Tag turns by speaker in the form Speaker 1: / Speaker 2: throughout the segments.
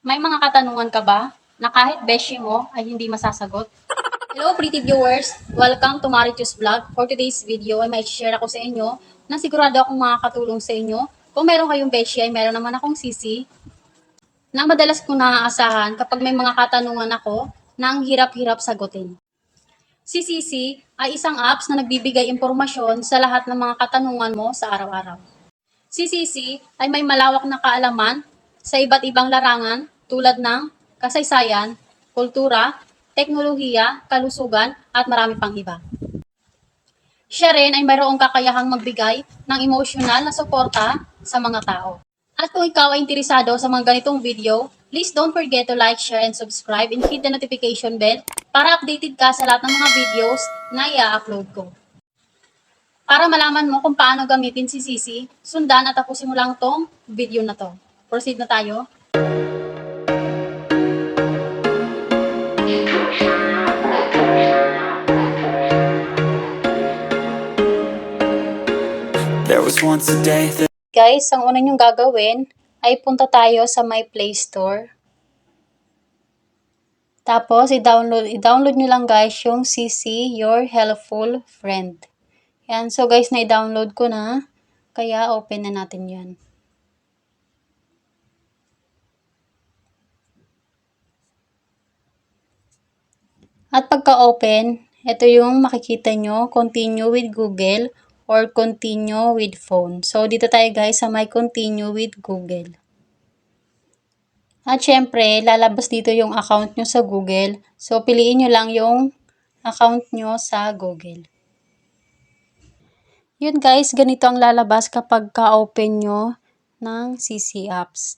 Speaker 1: May mga katanungan ka ba na kahit beshi mo ay hindi masasagot? Hello pretty viewers! Welcome to Marichus Vlog. For today's video ay may share ako sa inyo na sigurado akong makakatulong sa inyo. Kung meron kayong beshi ay meron naman akong sisi na madalas kong naaasahan kapag may mga katanungan ako na ang hirap-hirap sagutin. Si Sisi ay isang apps na nagbibigay impormasyon sa lahat ng mga katanungan mo sa araw-araw. Si Sisi ay may malawak na kaalaman sa iba't ibang larangan tulad ng kasaysayan, kultura, teknolohiya, kalusugan, at marami pang iba. Siya rin ay mayroong kakayahang magbigay ng emosyonal na suporta sa mga tao. At kung ikaw ay interesado sa mga ganitong video, please don't forget to like, share, and subscribe and hit the notification bell para updated ka sa lahat ng mga videos na i-upload ko. Para malaman mo kung paano gamitin si Sisi, sundan at tapusin mo lang tong video na to. Proceed na tayo.
Speaker 2: There was once a day that
Speaker 1: Guys, ang una nyong gagawin ay punta tayo sa my Play Store. Tapos, i-download nyo lang guys yung Sisi, Your Helpful Friend. Yan. So guys, na-download ko na. Kaya open na natin yan. At pagka-open, ito yung makikita nyo, continue with Google or continue with phone. So, dito tayo guys sa my continue with Google. At syempre, lalabas dito yung account nyo sa Google. So, piliin nyo lang yung account nyo sa Google. Yun guys, ganito ang lalabas kapag ka-open nyo ng Sisi apps.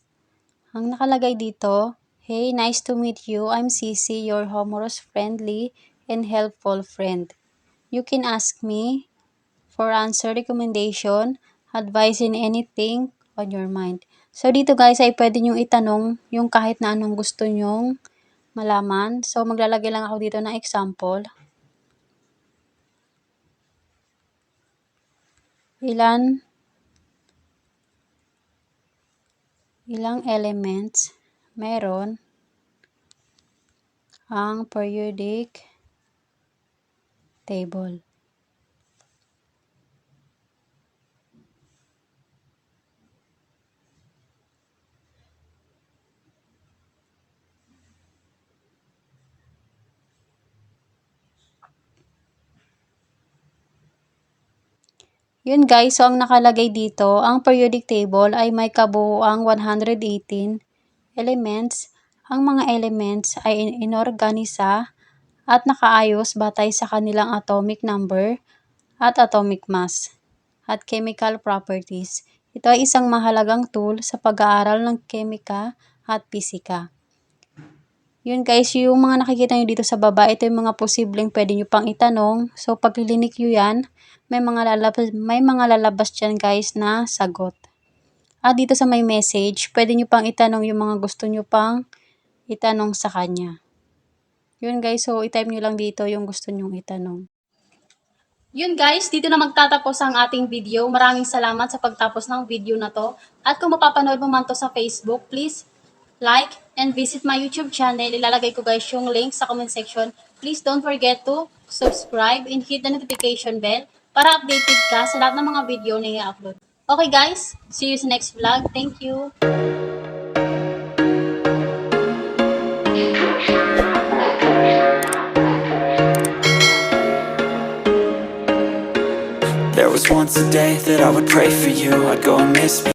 Speaker 1: Ang nakalagay dito, hey, nice to meet you. I'm Sisi, your humorous, friendly, and helpful friend. You can ask me for answer, recommendation, advice, in anything on your mind. So, dito guys ay pwede nyo itanong yung kahit na anong gusto nyong malaman. So, maglalagay lang ako dito ng example. Ilang elements meron ang periodic table. Yun guys, so ang nakalagay dito, ang periodic table ay may kabuuang 118 elements. Ang mga elements ay inorganisa at nakaayos batay sa kanilang atomic number at atomic mass at chemical properties. Ito ay isang mahalagang tool sa pag-aaral ng kemika at pisika. Yun guys, yung mga nakikita nyo dito sa baba, ito yung mga posibleng pwede nyo pang itanong. So, pag lilinik nyo yan, may mga lalabas dyan guys na sagot. At dito sa may message, pwede nyo pang itanong yung mga gusto nyo pang itanong sa kanya. Yun guys, so i-type nyo lang dito yung gusto nyong itanong. Yun guys, dito na magtatapos ang ating video. Maraming salamat sa pagtapos ng video na to. At kung mapapanood mo man to sa Facebook, please like and visit my YouTube channel. Ilalagay ko guys yung link sa comment section. Please don't forget to subscribe and hit the notification bell para updated ka sa lahat ng mga video na i-upload. Okay guys, see you sa next vlog. Thank you!
Speaker 2: there was once a day that I would pray for you. I'd go and miss me.